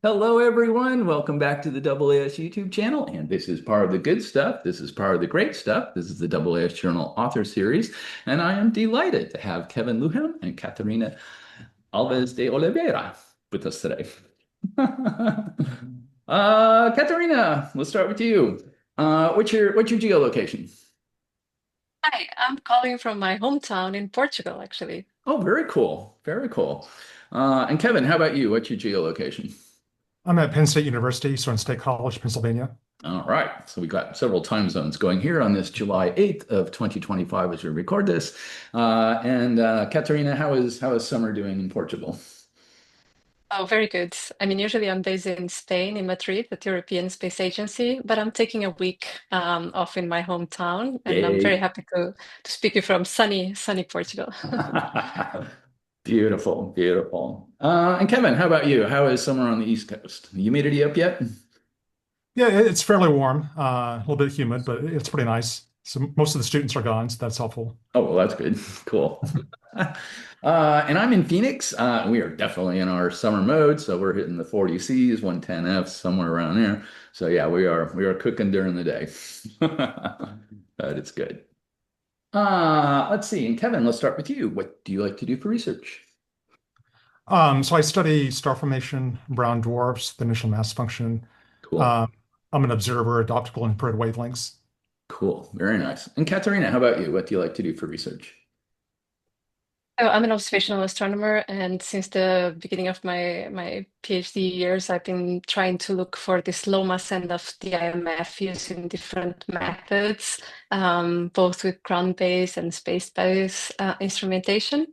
Hello, everyone. Welcome back to the AAS YouTube channel. And this is part of the good stuff. This is part of the great stuff. This is the AAS Journal Author Series. And I am delighted to have Kevin Luhman and Catarina Alves de Oliveira with us today. Catarina, let's start with you. What's your geolocation? Hi, I'm calling from my hometown in Portugal, actually. Oh, very cool. Very cool. And Kevin, how about you? What's your geolocation? I'm at Penn State University, so in State College, Pennsylvania. All right. So we got several time zones going here on this July 8th of 2025 as we record this. And Katerina, how is summer doing in Portugal? Oh, very good. I mean, usually I'm based in Spain, in Madrid, at the European Space Agency, but I'm taking a week off in my hometown, and I'm very Yay. happy to speak you from sunny Portugal. Beautiful, beautiful. And Kevin, how about you? How is summer on the East Coast? You made it up yet? Yeah, it's fairly warm, a little bit humid, but it's pretty nice. So most of the students are gone, so that's helpful. Oh, well, that's good. Cool. And I'm in Phoenix. We are definitely in our summer mode, so we're hitting the 40 Cs, 110 Fs, somewhere around there. So yeah, we are cooking during the day. But it's good. Let's see. And Kevin, let's start with you. What do you like to do for research? So I study star formation, brown dwarfs, the initial mass function. Cool. Um, I'm an observer at optical and infrared wavelengths. Cool. Very nice. And Katerina, how about you? What do you like to do for research? So I'm an observational astronomer, and since the beginning of my PhD years, I've been trying to look for this low mass end of the IMF using different methods, both with ground-based and space-based instrumentation.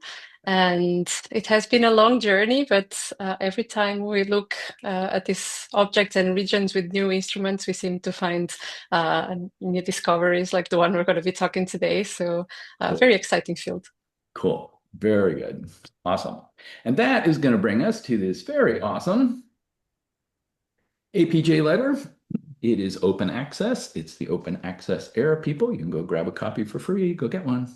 And it has been a long journey, but every time we look at these objects and regions with new instruments, we seem to find new discoveries like the one we're going to be talking today. So, Cool. very exciting field. Cool. Very good. Awesome. And that is going to bring us to this very awesome APJ letter. It is open access. It's the open access era, people. You can go grab a copy for free. Go get one.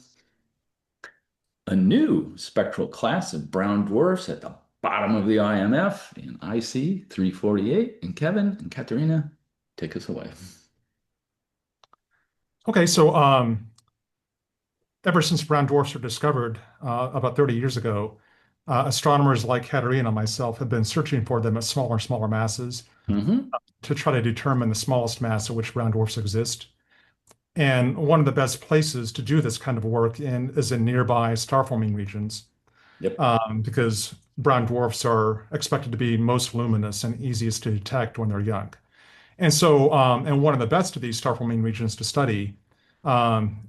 A new spectral class of brown dwarfs at the bottom of the IMF in IC 348. And Kevin and Katerina, take us away. Okay, so ever since brown dwarfs were discovered about 30 years ago, astronomers like Katerina and myself have been searching for them at smaller and smaller masses Hmm. to try to determine the smallest mass at which brown dwarfs exist. And one of the best places to do this kind of work is in nearby star-forming regions, Yep. because brown dwarfs are expected to be most luminous and easiest to detect when they're young. And one of the best of these star-forming regions to study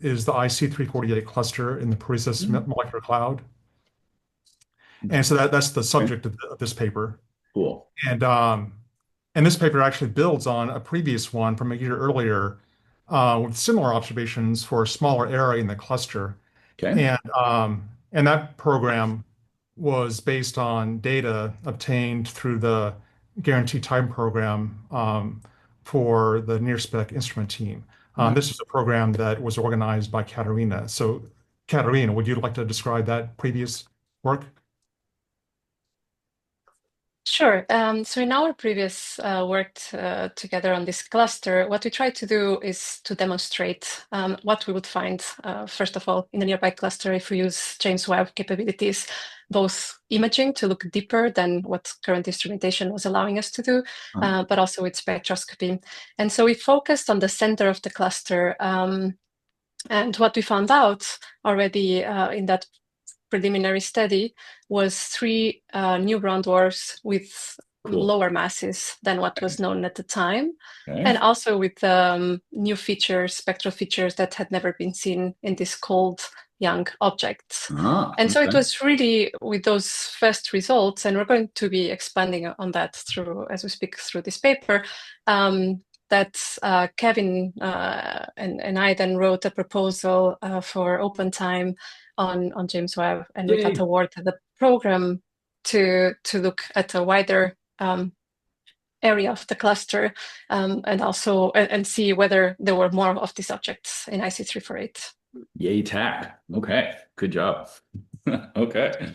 is the IC348 cluster in the Paris's molecular cloud. And so that's the Okay. subject of this paper. Cool. And um, and this paper actually builds on a previous one from a year earlier with similar observations for a smaller area in the cluster. Okay. And that program was based on data obtained through the Guaranteed Time program for the NearSpec instrument team. Nice. This is a program that was organized by Catarina. So, Catarina, would you like to describe that previous work? Sure. So in our previous work together on this cluster, what we tried to do is to demonstrate what we would find, first of all, in a nearby cluster if we use James Webb capabilities, both imaging to look deeper than what current instrumentation was allowing us to do, but also with spectroscopy. And so we focused on the center of the cluster. And what we found out already in that preliminary study was three new brown dwarfs with Cool. lower masses than what was known at the time, Okay. and also with new features, spectral features that had never been seen in these cold young objects. And so it Okay. was really with those first results, and we're going to be expanding on that through as we speak through this paper. That Kevin and I then wrote a proposal for open time on James Webb, and we got Yay. awarded the program to look at a wider area of the cluster and also and see whether there were more of these objects in IC348. Yay, tack. Okay. Good job. Okay.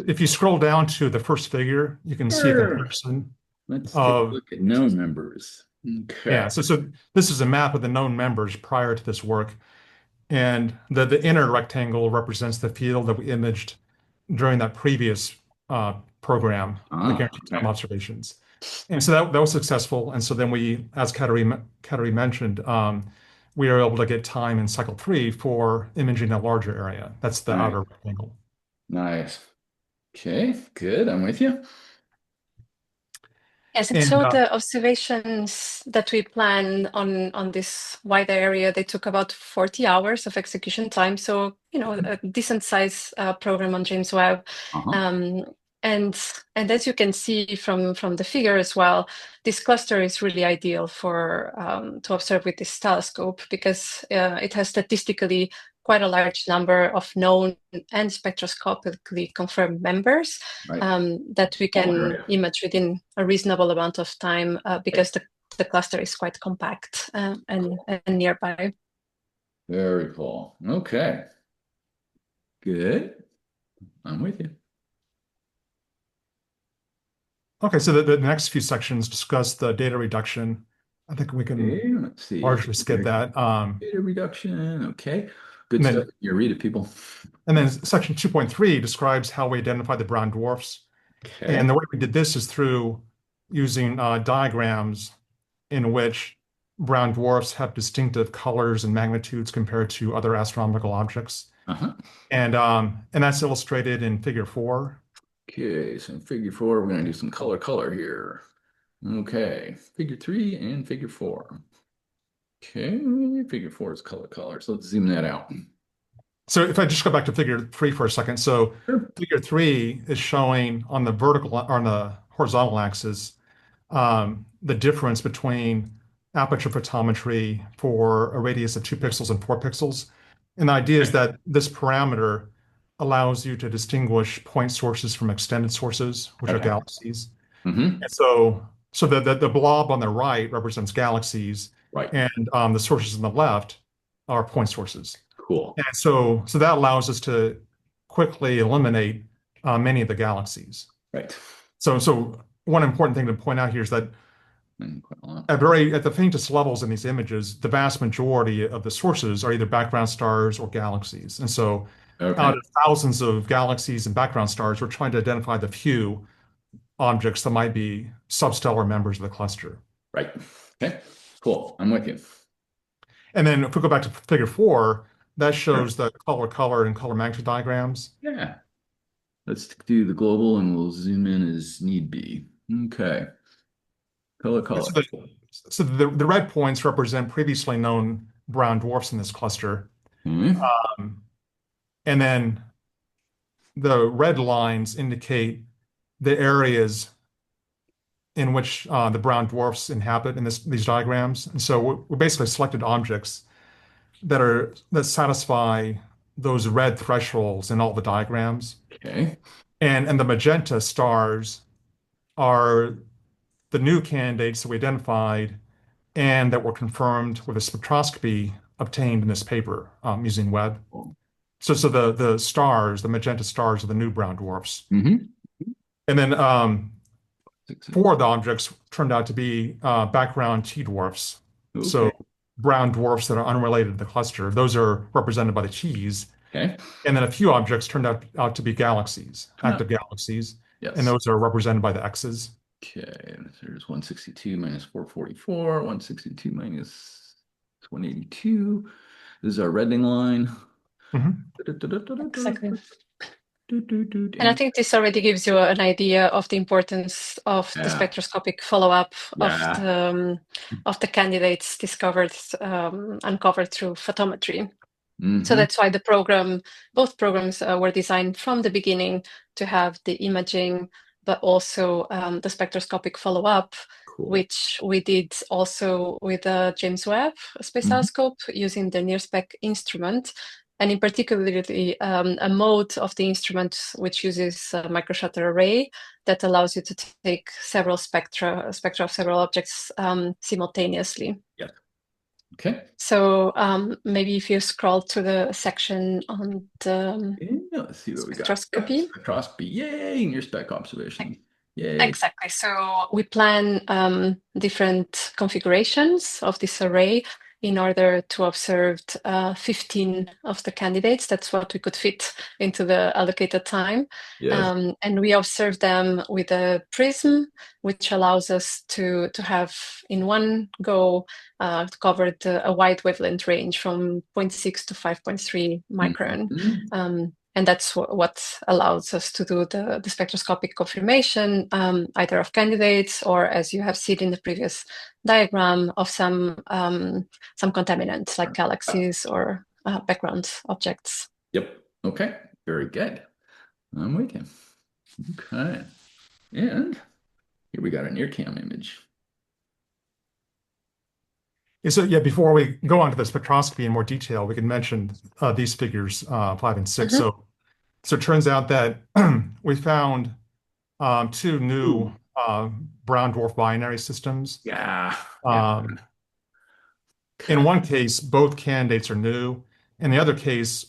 If you scroll down to the first figure, you can see a Sure. comparison. Let's take a of, look at known members. yeah, Okay. so this is a map of the known members prior to this work. And the inner rectangle represents the field that we imaged during that previous program, the Ah, guaranteed time okay. observations. And so that was successful. And so then we, as Katerina mentioned, we were able to get time in cycle 3 for imaging a larger area. That's the Nice. outer rectangle. Nice. Okay, good. I'm with you. Yes, and And so the observations that we planned on this wider area, they took about 40 hours of execution time. So, a decent size program on James Webb. Uh-huh. Um, and as you can see from the figure as well, this cluster is really ideal for to observe with this telescope because it has statistically quite a large number of known and spectroscopically confirmed members Right. that we All can area. image within a reasonable amount of time Right. because the cluster is quite compact and nearby. Very cool. Okay. Good. I'm with you. okay, so the next few sections discuss the data reduction. I think we can Okay, let's see. largely skip that. Data reduction. Okay. Good And stuff. then You read it, people. and then section 2.3 describes how we identify the brown dwarfs. Okay. And the way we did this is through using diagrams in which brown dwarfs have distinctive colors and magnitudes compared to other astronomical objects. Uh-huh. And that's illustrated in figure 4. Okay, so in figure 4, we're going to do some color here. Okay, figure 3 and figure 4. Okay, figure 4 is color. So let's zoom that out. So if I just go back to figure 3 for a second, so Sure. figure 3 is showing on the vertical or on the horizontal axis the difference between aperture photometry for a radius of 2 pixels and 4 pixels. And the idea is Okay. that this parameter allows you to distinguish point sources from extended sources, which are Okay. galaxies. Mm-hmm. And so the blob on the right represents galaxies, Right. and the sources on the left are point sources. Cool. And so that allows us to quickly eliminate many of the galaxies. Right. So one important thing to point out here is that And quite a lot. at the faintest levels in these images, the vast majority of the sources are either background stars or galaxies. And so Okay. out of thousands of galaxies and background stars, we're trying to identify the few objects that might be substellar members of the cluster. Right. Okay. Cool. I'm with you. And then if we go back to figure 4, that Sure. shows the color, and color magnitude diagrams. Yeah. Let's do the global and we'll zoom in as need be. Okay. And Color. the red points represent previously known brown dwarfs in this cluster. Okay. Um, and then the red lines indicate the areas in which the brown dwarfs inhabit in these diagrams. And so we basically selected objects that satisfy those red thresholds in all the diagrams. Okay. And the magenta stars are the new candidates that we identified and that were confirmed with a spectroscopy obtained in this paper using Webb. Cool. So the stars, the magenta stars, are the new brown dwarfs. Mm-hmm. And then 6. 4 of the objects turned out to be background T dwarfs. Okay. So brown dwarfs that are unrelated to the cluster. Those are represented by the T's. Okay. And then a few objects turned out to be galaxies, Ah, active galaxies. And yes. those are represented by the X's. Okay. There's 162 minus 444, 162 minus 182. This is our reddening line. Mhm. Exactly. And I think this already gives you an idea of the importance of the Yeah. spectroscopic follow-up Yeah. of the candidates uncovered through photometry. So Mm-hmm. that's why both programs were designed from the beginning to have the imaging, but also the spectroscopic follow-up, Cool. which we did also with the James Webb Space Mm-hmm. Telescope using the NIRSpec instrument, and in particularly a mode of the instrument which uses a microshutter array that allows you to take several spectra of several objects simultaneously. Yeah. Okay. So maybe if you scroll to the section on the Yeah, let's see what we got. Yep. spectroscopy. Spectroscopy. Yay! Near spec observation. Yay. Exactly. So we plan different configurations of this array in order to observe 15 of the candidates. That's what we could fit into the allocated time. Yes. And we observe them with a prism, which allows us to have in one go covered a wide wavelength range from zero point 0.6 to 5.3 micron. Mhm. And that's what allows us to do the spectroscopic confirmation, either of candidates or, as you have seen in the previous diagram, of some contaminants like galaxies or background objects. Yep. Okay. Very good. I'm with you. Okay. And here we got an ear cam image. So yeah, before we go on to the spectroscopy in more detail, we can mention these figures 5 and 6. Mhm. So it turns out that we found two new Ooh. brown dwarf binary systems. Yeah. Yeah. Um, in Okay. one case, both candidates are new. In the other case,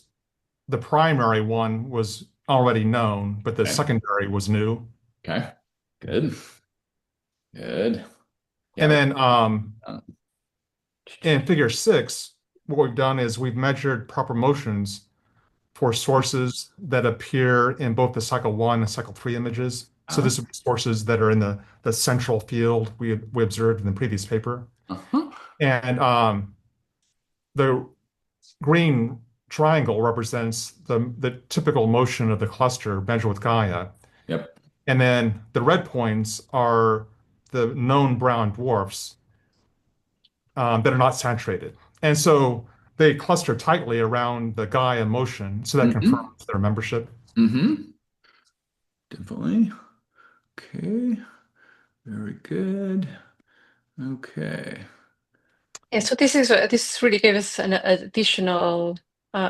the primary one was already known, but the Okay. secondary was new. Okay. Good. Good. And Yeah. then uh, in figure 6, what we've done is we've measured proper motions for sources that appear in both the cycle 1 and cycle 3 images. So uh, this would be sources that are in the central field we observed in the previous paper. uh-huh. And the green triangle represents the typical motion of the cluster measured with Gaia. Yep. And then the red points are the known brown dwarfs that are not saturated. And so they cluster tightly around the Gaia motion, so that Mm-hmm. confirms their membership. Mm-hmm. Definitely. Okay. Very good. Okay. Yeah, so this really gave us an additional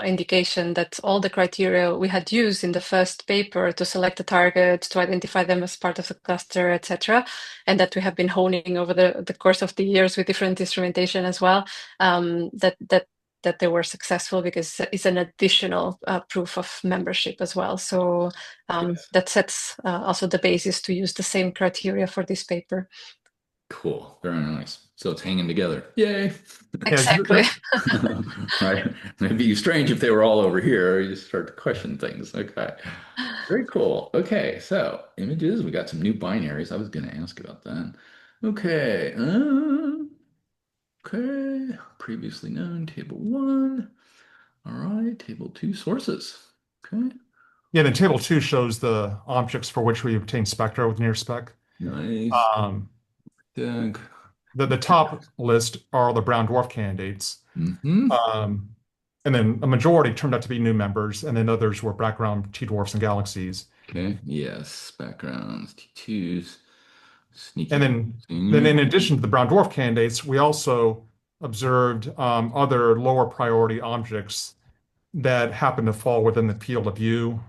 indication that all the criteria we had used in the first paper to select the target, to identify them as part of the cluster, etc., and that we have been honing over the course of the years with different instrumentation as well, that they were successful because it's an additional proof of membership as well. So Yes. that sets also the basis to use the same criteria for this paper. Cool. Very nice. So it's hanging together. Yay. Yeah, Exactly. Right. It'd be strange if they were all over here. You just start to question things. Okay. Very cool. Okay. So images, we got some new binaries. I was going to ask about that. Okay. Okay. Previously known table one. All right. Table two sources. Okay. Yeah, then table 2 shows the objects for which we obtain spectra with near spec. Nice. Um, Doug. the top list are the brown dwarf candidates. Mm-hmm. Um, and then a majority turned out to be new members, and then others were background T dwarfs and galaxies. Okay. Yes. Backgrounds, T2s, And sneaky then senior. in addition to the brown dwarf candidates, we also observed other lower priority objects that happen to fall within the field of view.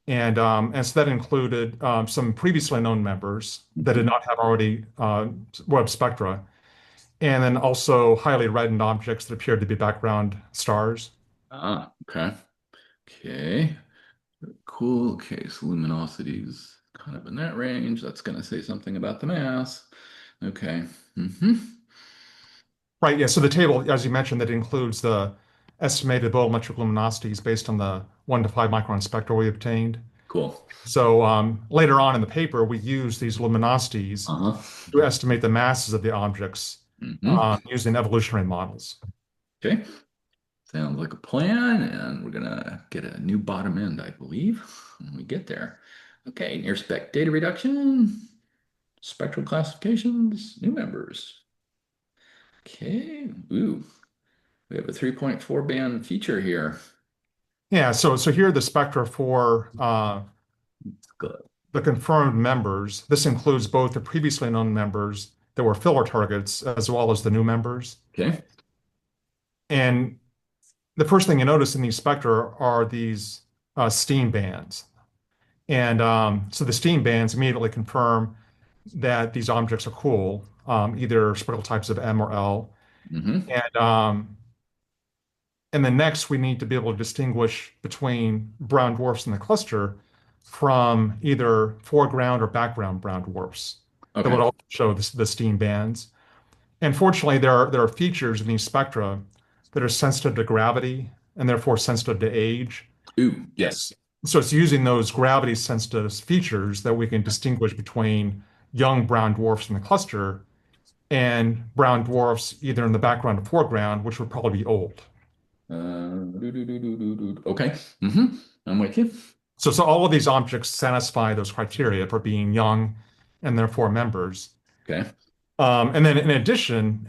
And so that included some previously known members that did Mhm. not have already web spectra, and then also highly reddened objects that appeared to be background stars. Ah, okay. Okay. Cool. Okay. So luminosity's kind of in that range. That's going to say something about the mass. Okay. Mm-hmm. Right, yeah. So the table, as you mentioned, that includes the estimated bolometric luminosities based on the 1 to 5 micron spectra we obtained. Cool. So later on in the paper, we use these luminosities Uh-huh. to estimate the masses of the objects Mm-hmm. using evolutionary models. Okay. Sounds like a plan. And we're gonna get a new bottom end, I believe, when we get there. Okay. Near spec data reduction, spectral classifications, new members. Okay. Ooh, we have a 3.4 band feature here. Yeah, so here are the spectra for Good. the confirmed members. This includes both the previously known members that were filler targets as well as the new members. Okay. And the first thing you notice in these spectra are these steam bands. And so the steam bands immediately confirm that these objects are cool, either spectral types of M or L. Mm-hmm. And um, and then next we need to be able to distinguish between brown dwarfs in the cluster from either foreground or background brown dwarfs that would Okay. also show the steam bands. And fortunately, there are features in these spectra that are sensitive to gravity and therefore sensitive to age. Ooh, yes. So it's using those gravity sensitive features that we can distinguish between young brown dwarfs in the cluster and brown dwarfs either in the background or foreground, which would probably be old. Okay. Hmm. I'm with you. So all of these objects satisfy those criteria for being young and therefore members. Okay. And then in addition,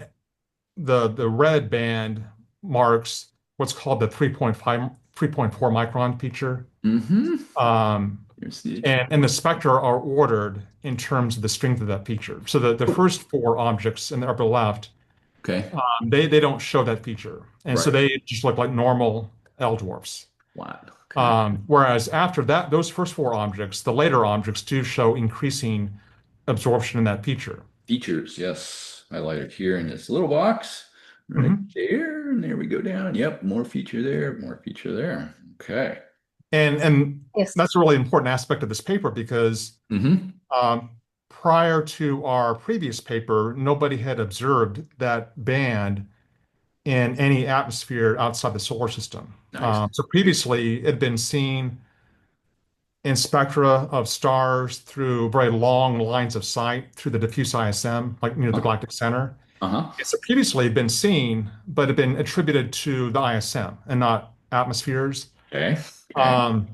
the red band marks what's called the 3.5, 3.4 micron feature. Hmm. Um, Here's the and the spectra are ordered in terms of the strength of that feature. So the oh, first four objects in the upper left, okay. they don't show that feature. And so Right. they just look like normal L dwarfs. Wow. Okay. Whereas after that, those first four objects, the later objects do show increasing absorption in that feature. Features, yes. Highlighted here in this little box right Mhm. there. And there we go down. Yep. More feature there. More feature there. Okay. And Yes. that's a really important aspect of this paper because Hmm. um, prior to our previous paper, nobody had observed that band in any atmosphere outside the solar system. Nice. So previously, it had been seen in spectra of stars through very long lines of sight through the diffuse ISM, like near the Uh-huh. galactic center. Uh-huh. It's previously been seen, but had been attributed to the ISM and not atmospheres. Okay. Okay. Um,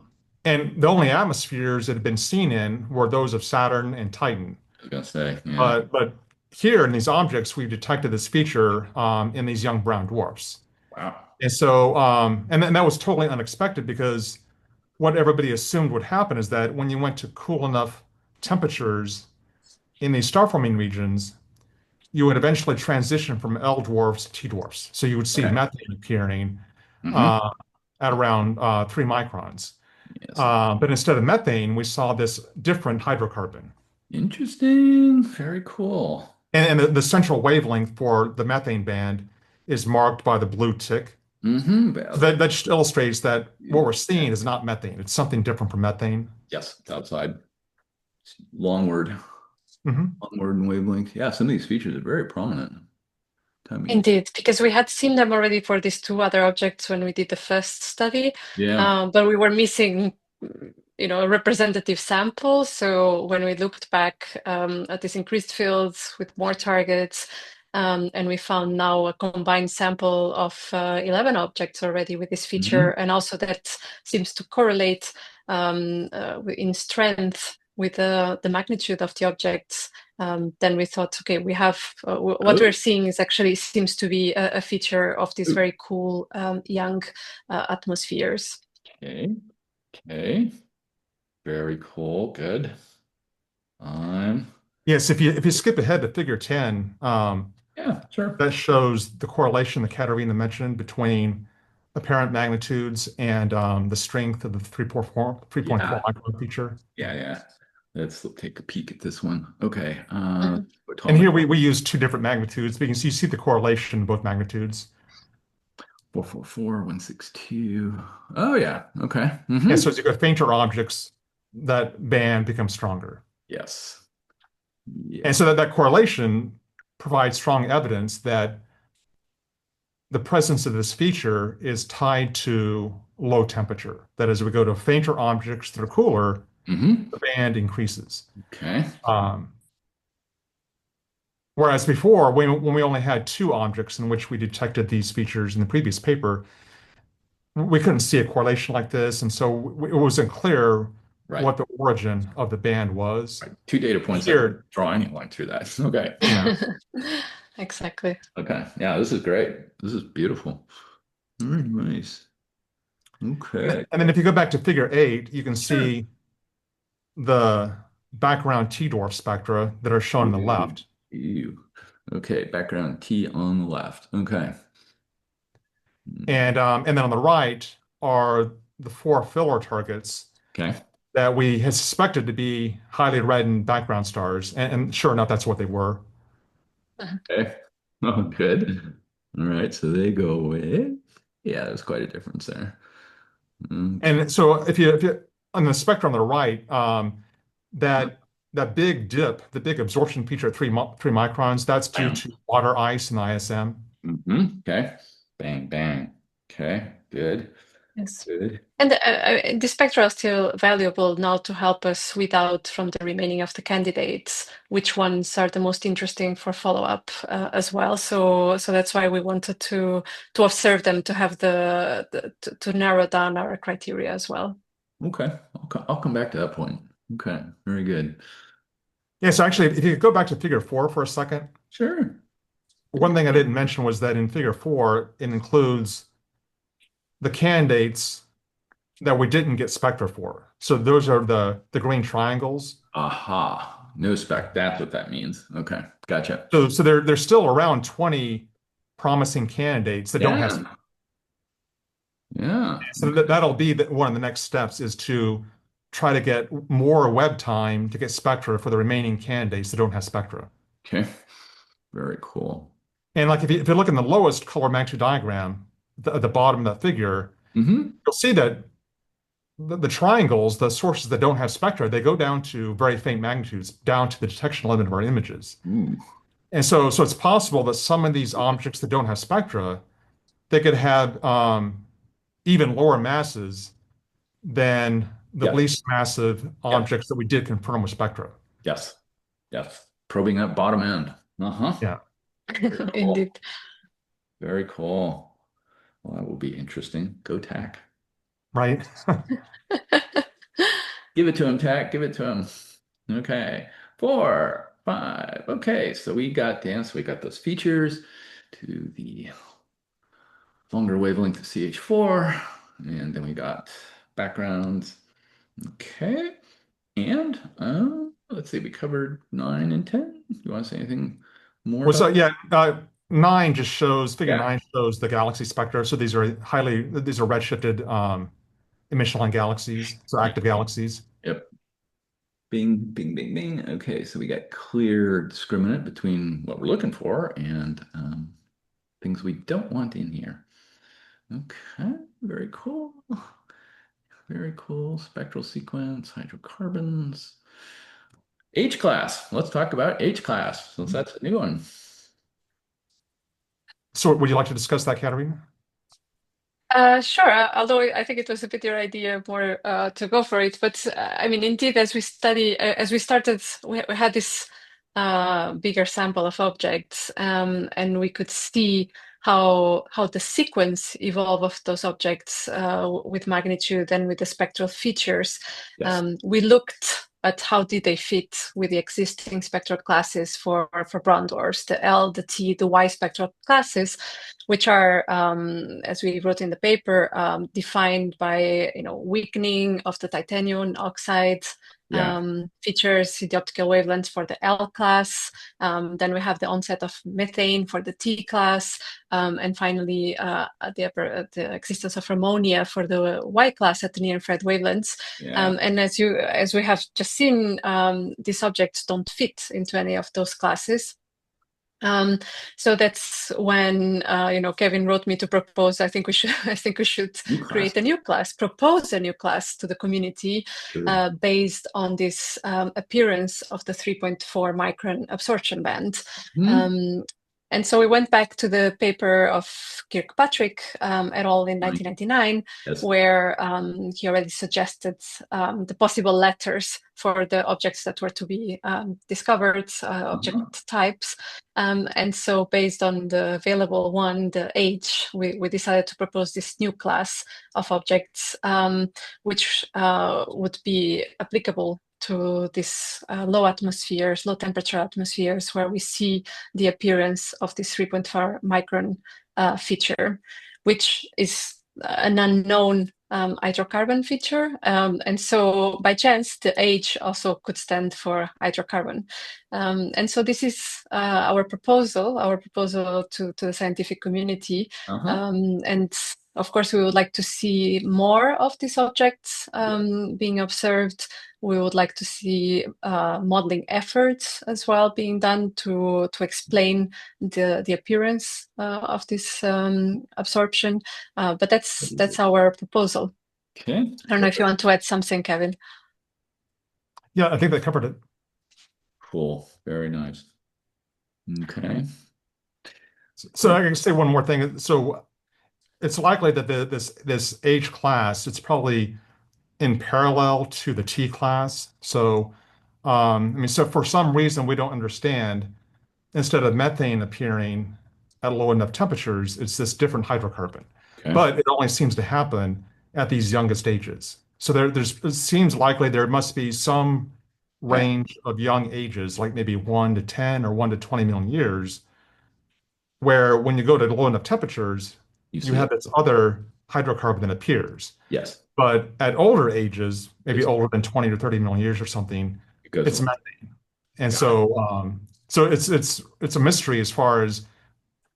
and the only atmospheres that had been seen in were those of Saturn and Titan. I was gonna say, yeah. But here in these objects, we've detected this feature in these young brown dwarfs. Wow. And so, and then that was totally unexpected because what everybody assumed would happen is that when you went to cool enough temperatures in these star forming regions, you would eventually transition from L dwarfs to T dwarfs. So you would see Okay. methane appearing Hmm. uh, at around 3 microns. Yes. But instead of methane, we saw this different hydrocarbon. Interesting. Very cool. And the central wavelength for the methane band is marked by the blue tick. Hmm. So Valid. that just illustrates that what we're seeing is not methane. It's something different from methane. Yes. It's outside. Longward. Mhm. Longward and wavelength. Yeah, some of these features are very prominent. Time we get. Indeed, because we had seen them already for these two other objects when we did the first study, Yeah. but we were missing, a representative sample. So when we looked back at these increased fields with more targets, and we found now a combined sample of 11 objects already with this feature, Hmm. and also that seems to correlate in strength with the magnitude of the objects. Then we thought, okay, we have what we're Oh, seeing is actually seems to be a feature of these very cool young atmospheres. okay. Okay. Very cool. Good. Um, Yes, if you skip ahead to figure 10, yeah, sure. that shows the correlation that Catarina mentioned between apparent magnitudes and the strength of the 3.4 Yeah. micron feature. Yeah, yeah. Let's take a peek at this one. Okay. Mhm. And Atomic here we use two different magnitudes because you see the correlation in both magnitudes. 444, 162. Oh yeah. Okay. And Hmm. so as you go fainter objects, that band becomes stronger. Yes. And Yes. so that correlation provides strong evidence that the presence of this feature is tied to low temperature. That is, we go to fainter objects that are cooler, Hmm. the band increases. Okay. Um, Whereas before, when we only had two objects in which we detected these features in the previous paper, we couldn't see a correlation like this. And so it wasn't clear Right. what the origin of the band was. Right. Two data points I can Here, draw anyone through that. Okay. yeah. Exactly. Okay. Yeah, this is great. This is beautiful. Very nice. Okay. And then if you go back to figure 8, you can Sure. see the background T-dwarf spectra that are shown on the Ooh, left. ew. Okay. Background T on the left. Okay. And then on the right are the four filler targets Okay. that we had suspected to be highly reddened background stars. And sure enough, that's what they were. Mhm. Okay. Oh, good. All right. So they go with, yeah, there's quite a difference there. Okay. And so if you on the spectrum on the right, that that big dip, the big absorption feature at 3 microns, that's due Bam. to water ice in the ISM. Okay. Bang, bang. Okay. Good. Yes. Good. And the spectra are still valuable now to help us weed out from the remaining of the candidates which ones are the most interesting for follow-up as well. So that's why we wanted to observe them to have to narrow down our criteria as well. Okay. I'll come back to that point. Okay. Very good. Yeah, so actually, if you could go back to figure 4 for a second, Sure. one thing I didn't mention was that in figure 4, it includes the candidates that we didn't get spectra for. So those are the green triangles. Aha. No spec. That's what that means. Okay. Gotcha. So there's still around 20 promising candidates that don't have. Yeah. Yeah. So that'll be one of the next steps is to try to get more web time to get spectra for the remaining candidates that don't have spectra. Okay. Very cool. And like if you look in the lowest color magnitude diagram, at the bottom of that figure, Mm-hmm. you'll see that the triangles, the sources that don't have spectra, they go down to very faint magnitudes, down to the detection limit of our images. Ooh. And so it's possible that some of these objects that don't have spectra, they could have even lower masses than the Yes. least massive Yes. objects that we did confirm with spectra. Yes. Yes. Probing that bottom end. Uh-huh. Yeah, Very cool. Indeed. Very cool. Well, that will be interesting. Go Tack. right. Give it to him, Tack. Give it to him. Okay. 4, 5. Okay. So we got dance. We got those features to the longer wavelength of CH4. And then we got backgrounds. Okay. And let's see, we covered 9 and 10. You want to say anything more Well, so about? yeah, nine just shows figure Yeah. nine shows the galaxy spectra. So these are redshifted emission line galaxies, so Yeah. active galaxies. Yep. Bing, bing, bing, bing. Okay, so we got clear discriminant between what we're looking for and things we don't want in here. Okay, very cool. Very cool. Spectral sequence, hydrocarbons. H class. Let's talk about H class, since that's a new one. So would you like to discuss that, Katerina? Sure. Although I think it was a bit your idea more to go for it, but I mean, indeed, as we started, we had this bigger sample of objects, and we could see how the sequence evolve of those objects with magnitude and with the spectral features. Yes. We looked at how did they fit with the existing spectral classes for brown dwarfs, the L, the T, the Y spectral classes, which are, as we wrote in the paper, defined by weakening of the titanium oxide Yeah. features, the optical wavelengths for the L class. Then we have the onset of methane for the T class, and finally the existence of ammonia for the Y class at the near-infrared wavelengths. Yeah. And as we have just seen, these objects don't fit into any of those classes. So that's when Kevin wrote me to propose. I think we should New class. create a new class, propose a new class to the community Sure. based on this appearance of the 3.4 micron absorption band. Hmm. And so we went back to the paper of Kirkpatrick et al. In Right. 1999, Yes. where he already suggested the possible letters for the objects that were to be discovered, Uh-huh. object types. And so based on the available one, the H, we decided to propose this new class of objects, which would be applicable to these low temperature atmospheres where we see the appearance of this 3.4 micron feature, which is an unknown hydrocarbon feature. And so by chance, the H also could stand for hydrocarbon. And so this is our proposal to the scientific community. Uh-huh. And of course, we would like to see more of these objects Yeah. being observed. We would like to see modeling efforts as well being done to explain the appearance of this absorption. But that's our proposal. Okay. I don't know if you want to add something, Kevin. Yeah, I think that covered it. Cool. Very nice. Okay. So I can say one more thing. So it's likely that this age class, it's probably in parallel to the T class. So I mean, so for some reason we don't understand, instead of methane appearing at low enough temperatures, it's this different hydrocarbon. Okay. But it only seems to happen at these youngest ages. So it seems likely there must be some Okay. range of young ages, like maybe 1 to 10 or 1 to 20 million years, where when you go to low enough temperatures, You you see have it. this other hydrocarbon that appears. Yes. But at older ages, maybe It's, older than 20 to 30 million years or something, it goes it's away. methane. And Got so it's a mystery as far as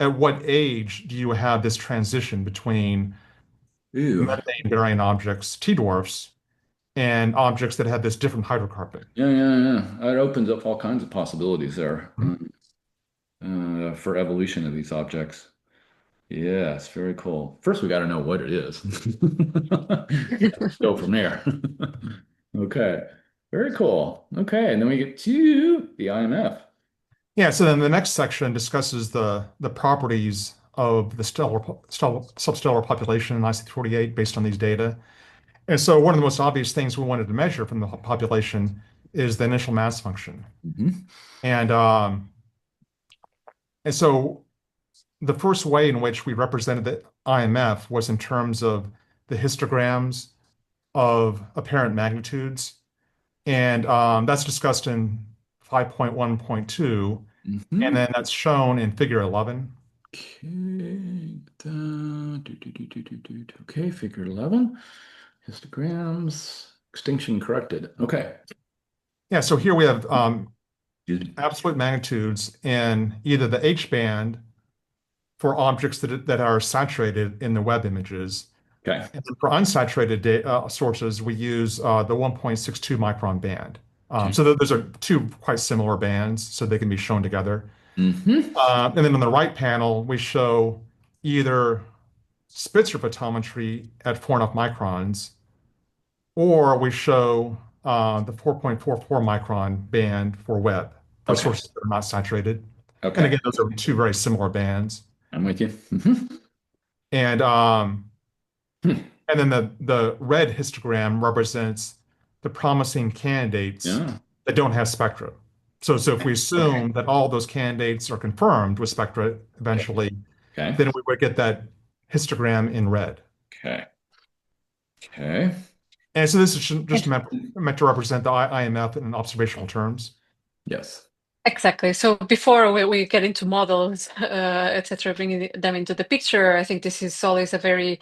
at what age do you have this transition between it. Ooh. methane-bearing objects, T dwarfs, and objects that have this different hydrocarbon? Yeah, yeah, yeah. It opens up all kinds of possibilities there Mhm. for evolution of these objects. Yes, very cool. First, we got to know what it is. Go from there. Okay. Very cool. Okay. And then we get to the IMF. Yeah, so then the next section discusses the properties of the substellar population in IC48 based on these data. And so one of the most obvious things we wanted to measure from the population is the initial mass function. Mhm. And um, and so the first way in which we represented the IMF was in terms of the histograms of apparent magnitudes. And that's discussed in 5.1.2. And Mhm. then that's shown in figure 11. Okay. Okay, figure 11. Histograms. Extinction corrected. Okay. Yeah, so here we have Excuse me. absolute magnitudes in either the H band for objects that are saturated in the web images. Okay. And then for unsaturated sources, we use the 1.62 micron band. Okay. Those are two quite similar bands, so they can be shown together. Mm-hmm. And then on the right panel, we show either Spitzer photometry at 4.5 microns, or we show the 4.44 micron band for web for Okay. sources that are not saturated. And Okay. again, those are two very similar bands. I'm with you. Mm-hmm. And um, Hmm. and then the red histogram represents the promising candidates Yeah. that don't have spectra. So if we Okay. assume that all those candidates are confirmed with spectra Okay. eventually, Okay. then we would get that histogram in red. Okay. Okay. And so this is just And meant to represent the IMF in observational terms. Yes. exactly. So before we get into models, etc., bringing them into the picture, I think this is always a very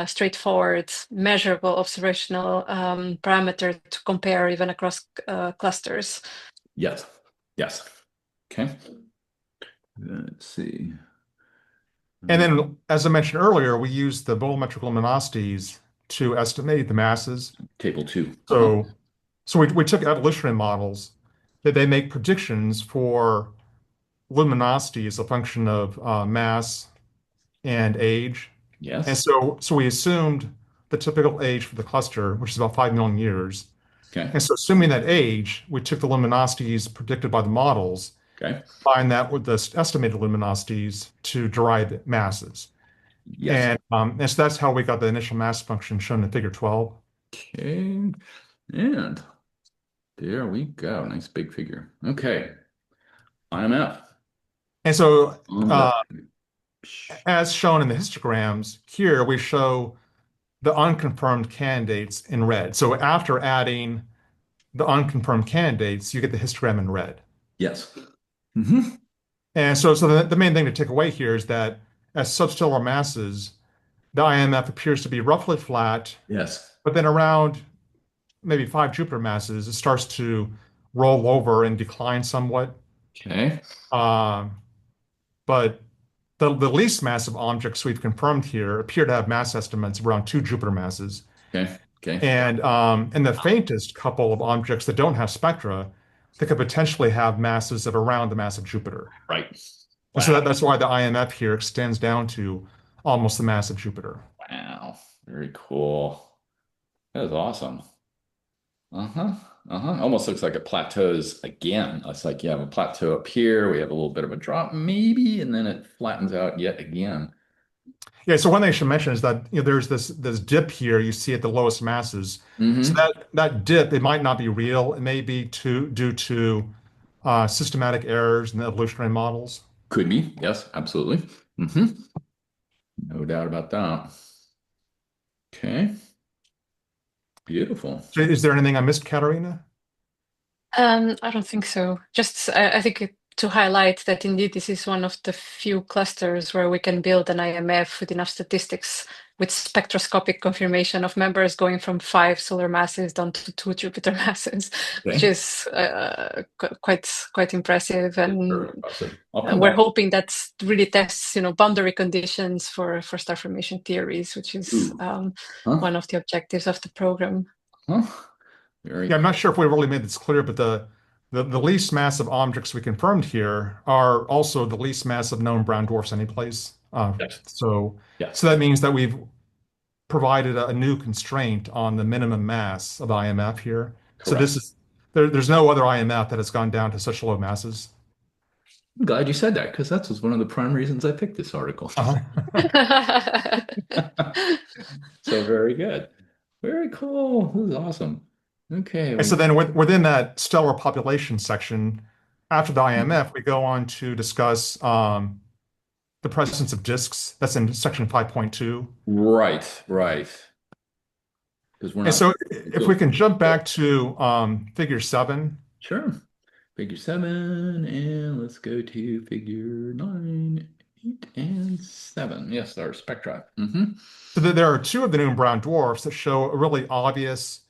straightforward, measurable observational parameter to compare even across clusters. Yes. Yes. Okay. Let's see. And Uh, then, as I mentioned earlier, we use the volumetric luminosities to estimate the masses. table two. Uh-huh. So, so we took evolutionary models that they make predictions for luminosity as a function of mass and age. And Yes. so we assumed the typical age for the cluster, which is about 5 million years. Okay. And so assuming that age, we took the luminosities predicted by the models, Okay. combined that with the estimated luminosities to derive masses. Yes. And so that's how we got the initial mass function shown in figure 12. Okay. And there we go. Nice big figure. Okay. IMF And so on the uh, as shown in the histograms, here we show the unconfirmed candidates in red. So after adding the unconfirmed candidates, you get the histogram in red. yes. Hmm. And so the main thing to take away here is that as substellar masses, the IMF appears to be roughly flat, Yes. but then around maybe 5 Jupiter masses, it starts to roll over and decline somewhat. Okay. Um, but the least massive objects we've confirmed here appear to have mass estimates around 2 Jupiter masses. Okay. Okay. And the faintest couple of objects that don't have spectra, they could potentially have masses of around the mass of Jupiter. Right. And so Wow. that's why the IMF here extends down to almost the mass of Jupiter. Wow. Very cool. That is awesome. Uh-huh. Uh-huh. Almost looks like it plateaus again. It's like you have a plateau up here, we have a little bit of a drop, maybe, and then it flattens out yet again. Yeah, so one thing I should mention is that there's this dip here you see at the lowest masses. So Hmm. that dip, it might not be real. It may be due to systematic errors in the evolutionary models. Could be. Yes, absolutely. Hmm. No doubt about that. Okay. Beautiful. So is there anything I missed, Katarina? I don't think so. Just, I think to highlight that indeed this is one of the few clusters where we can build an IMF with enough statistics with spectroscopic confirmation of members going from 5 solar masses down to 2 Jupiter masses, which Okay. is quite impressive. It's And very impressive. I'll come we're back. hoping that really tests, boundary conditions for star formation theories, which is Ooh. Huh? one of the objectives of the program. Huh? Very Yeah, I'm cool. not sure if we really made this clear, but the least massive objects we confirmed here are also the least massive known brown dwarfs anyplace. Yes. So Yes. that means that we've provided a new constraint on the minimum mass of IMF here. So Correct. there's no other IMF that has gone down to such low masses. I'm glad you said that because that was one of the prime reasons I picked this article. Uh-huh. So very good. Very cool. This is awesome. Okay. And so We, then within that stellar population section, after the IMF, we go on to discuss the presence of disks. That's in section 5.2. right. Right. Because we're And not. so if we can jump back to figure 7. Sure. Figure seven, and let's go to figure nine, eight, and seven. Yes, our spectra. Hmm. So there are two of the new brown dwarfs that show a really obvious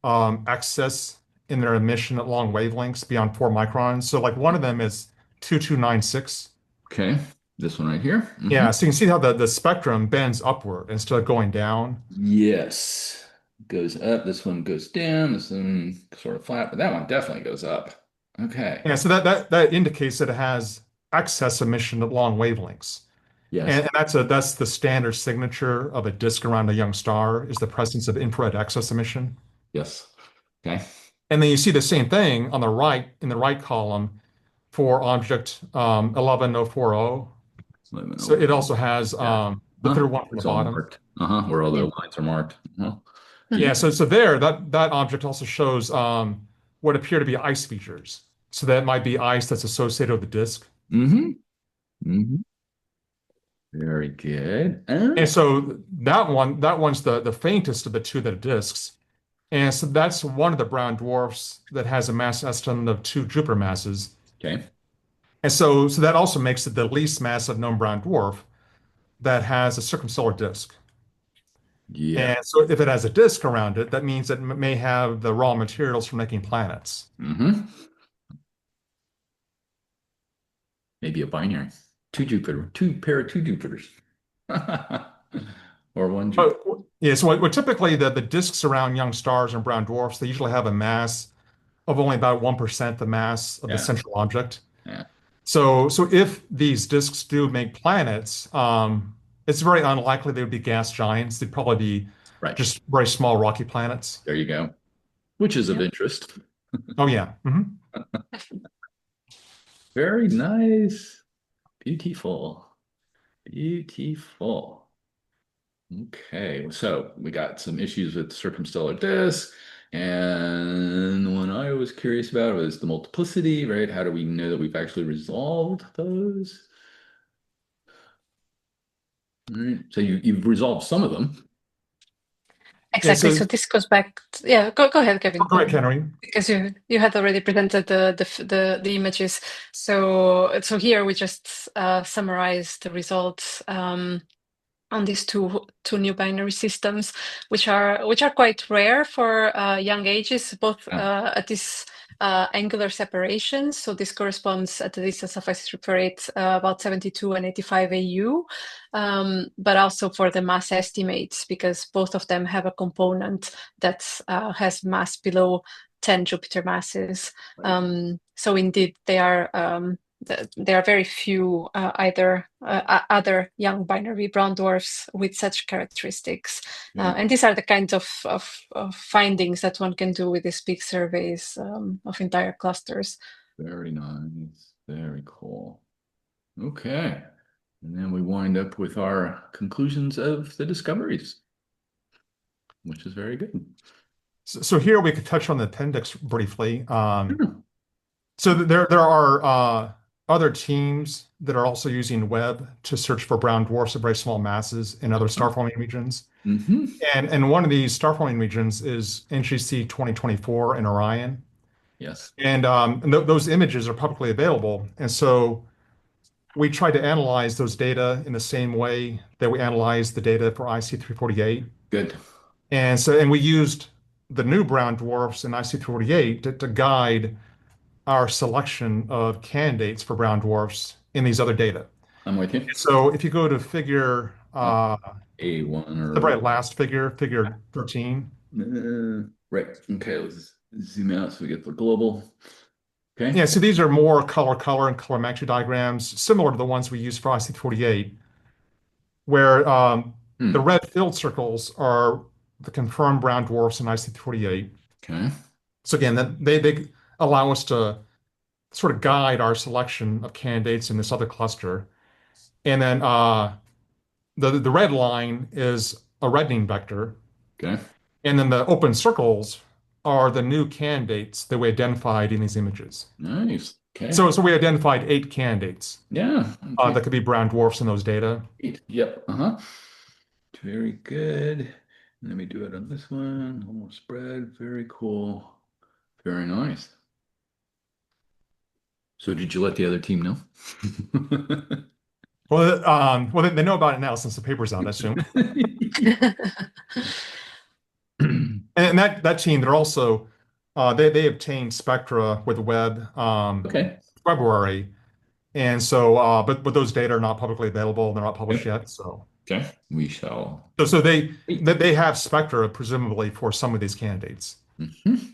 excess in their emission at long wavelengths beyond 4 microns. So like one of them is 2296. Okay. This one right here. Hmm. Yeah, so you can see how the spectrum bends upward instead of going down. Yes. Goes up. This one goes down. This one sort of flat, but that one definitely goes up. Okay. Yeah, so that indicates that it has excess emission at long wavelengths. Yes. And that's the standard signature of a disk around a young star is the presence of infrared excess emission. Yes. Okay. And then you see the same thing on the right in the right column for object 11040. Moving So over. it also has Yeah. the Huh? third one from the It's all bottom. marked. Uh-huh. Where all the Yeah. lines are marked. Uh-huh. Yeah, Mhm. so there that object also shows what appear to be ice features. So that might be ice that's associated with the disk. Mm-hmm. Mm-hmm. Very good. And so that one's the faintest of the two that are disks. And so that's one of the brown dwarfs that has a mass estimate of 2 Jupiter masses. Okay. And so that also makes it the least massive known brown dwarf that has a circumstellar disk. Yeah. And so if it has a disk around it, that means it may have the raw materials for making planets. Mm-hmm. Maybe a binary. Two Jupiter, two pair of two Jupiters. Or one Jupiter. But yeah, so what typically the disks around young stars and brown dwarfs, they usually have a mass of only about 1% the mass of the Yeah. central object. Yeah. So if these disks do make planets, it's very unlikely they would be gas giants. They'd probably be Right. just very small rocky planets. There you go. Which is of Yeah. interest. Oh yeah. Very nice. Beautiful. Beautiful. Okay, so we got some issues with circumstellar disk, and the one I was curious about was the multiplicity, right? How do we know that we've actually resolved those? All right, so you've resolved some of them. Yeah. Exactly. So So this goes back. Yeah, go ahead, Kevin. go ahead, Henry. Because you had already presented the images. So here we just summarize the results on these two new binary systems, which are quite rare for young ages, both Yeah, at this angular separation. So this corresponds at the distance of isotope about 72 and 85 AU, but also for the mass estimates because both of them have a component that has mass below 10 Jupiter masses. right. So indeed, they are there are very few other young binary brown dwarfs with such characteristics. Yeah. And these are the kinds of findings that one can do with these big surveys of entire clusters. Very nice. Very cool. Okay. And then we wind up with our conclusions of the discoveries, which is very good. So here we could touch on the appendix briefly. Hmm. So there are other teams that are also using Webb to search for brown dwarfs of very small masses in other star forming regions. Mm-hmm. And one of these star forming regions is NGC 2024 in Orion. Yes. And those images are publicly available. And so we tried to analyze those data in the same way that we analyzed the data for IC 348. Good. And we used the new brown dwarfs in IC 348 to guide our selection of candidates for brown dwarfs in these other data. I'm with you. So if you go to figure, A1 the or very last figure, figure 13. right. Okay, let's zoom out so we get the global. Okay. Yeah, so these are more color and colorimetry diagrams, similar to the ones we use for IC48, where the Hmm. red filled circles are the confirmed brown dwarfs in IC48. Okay. So again, that they allow us to sort of guide our selection of candidates in this other cluster. And then the red line is a reddening vector. Okay. And then the open circles are the new candidates that we identified in these images. Nice. Okay. So we identified 8 candidates Yeah. Okay. that could be brown dwarfs in those data. Great. Yep. Uh-huh. Very good. Let me do it on this one. Almost spread. Very cool. Very nice. So did you let the other team know? Well, they know about it now since the paper's out, I assume. And that team, they're also they obtained Spectra with Webb Okay. February, and so but those data are not publicly available. They're not published Yep. yet. So Okay. We shall. so they have Spectra presumably for some of these candidates. Mhm.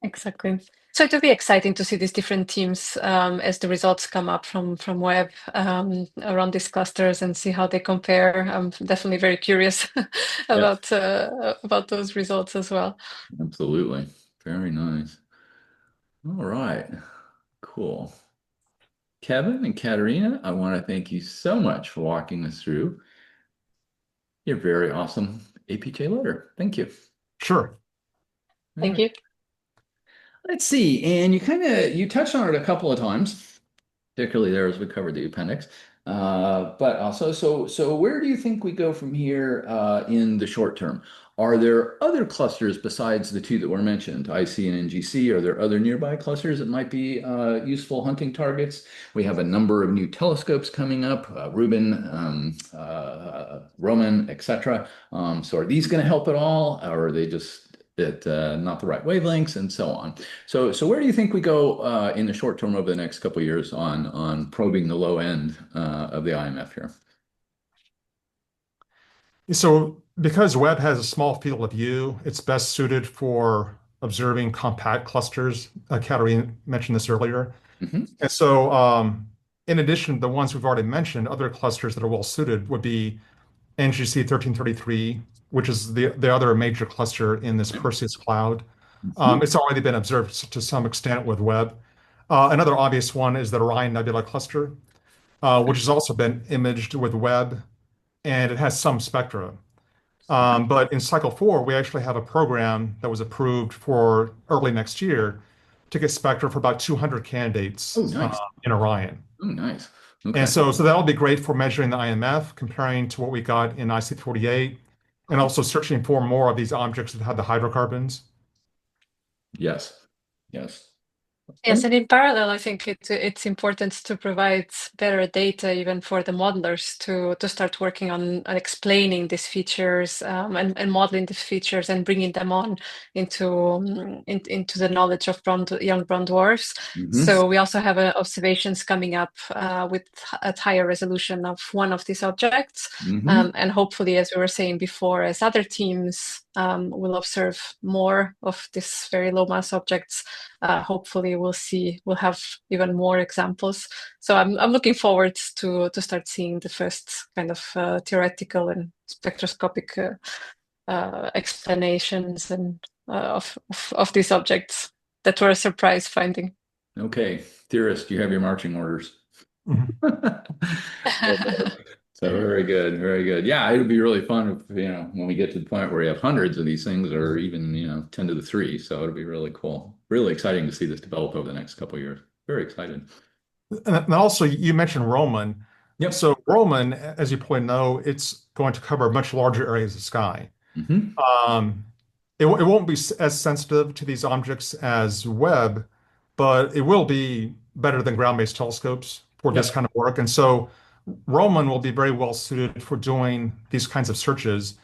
Exactly. So it will be exciting to see these different teams as the results come up from Webb around these clusters and see how they compare. I'm definitely very curious Yes. about those results as well. Absolutely. Very nice. All right. Cool. Kevin and Katerina, I want to thank you so much for walking us through your very awesome APJ letter. Thank you. Sure. All Thank right. you. Let's see. And you touched on it a couple of times, particularly there as we covered the appendix. But also, so where do you think we go from here in the short term? Are there other clusters besides the two that were mentioned, IC and NGC? Are there other nearby clusters that might be useful hunting targets? We have a number of new telescopes coming up, Rubin, Roman, etc. So are these going to help at all, or are they just at not the right wavelengths, and so on? So where do you think we go in the short term over the next couple of years on probing the low end of the IMF here? So because Webb has a small field of view, it's best suited for observing compact clusters. Katerina mentioned this earlier. Hmm. And so in addition to the ones we've already mentioned, other clusters that are well suited would be NGC 1333, which is the other major cluster in this Perseus cloud. Hmm. It's already been observed to some extent with Webb. Another obvious one is the Orion Nebula cluster, which has also been imaged with Webb, and it has some spectra. But in cycle 4, we actually have a program that was approved for early next year to get spectra for about 200 Oh, candidates nice. in Orion. Oh, nice. And Okay. so that'll be great for measuring the IMF, comparing to what we got in IC48, and also searching for more of these objects that have the hydrocarbons. Yes. Yes. Yes, and in parallel, I think it's important to provide better data even for the modelers to start working on explaining these features and modeling these features and bringing them on into the knowledge of young brown dwarfs. Hmm. So we also have observations coming up with at higher resolution of one of these objects, Hmm. and hopefully, as we were saying before, as other teams will observe more of these very low mass objects, hopefully hopefully we'll have even more examples. So I'm looking forward to start seeing the first kind of theoretical and spectroscopic explanations and of these objects that were a surprise finding. Okay, theorist, you have your marching orders. Mhm. So very good, very good. Yeah, it'll be really fun if, when we get to the point where we have hundreds of these things or even, 10 to the three. So it'll be really cool. Really exciting to see this develop over the next couple of years. Very excited. And also, you mentioned Roman. Yep. So Roman, as you probably know, it's going to cover much larger areas of sky. Hmm. Um, it won't be as sensitive to these objects as Webb, but it will be better than ground-based telescopes for this Yep. kind of work. And so Roman will be very well suited for doing these kinds of searches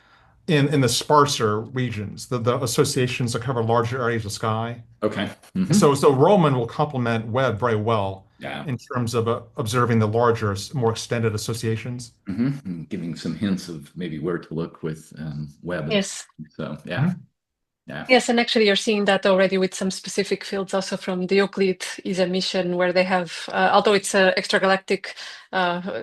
in the sparser regions, the associations that cover larger areas of sky. Okay. Hmm. So Roman will complement Webb very well Yeah. in terms of observing the larger, more extended associations. Giving some hints of maybe where to look with web. Yes. So yeah, Mhm. yeah. Yes, and actually you're seeing that already with some specific fields also from the Euclid ESA mission where they have, although it's a extragalactic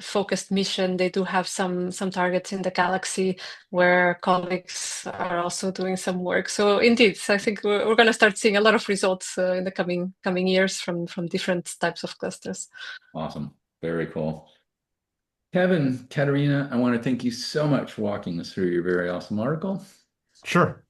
focused mission, they do have some targets in the galaxy where colleagues are also doing some work. So indeed, I think we're going to start seeing a lot of results in the coming years from different types of clusters. Awesome. Very cool. Kevin, Katerina, I want to thank you so much for walking us through your very awesome article. Sure.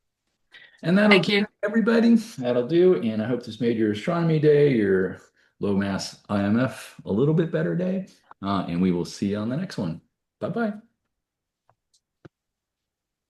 And that'll Thank do, you. everybody. That'll do. And I hope this made your astronomy day, your low mass IMF a little bit better day. And we will see you on the next one. Bye bye.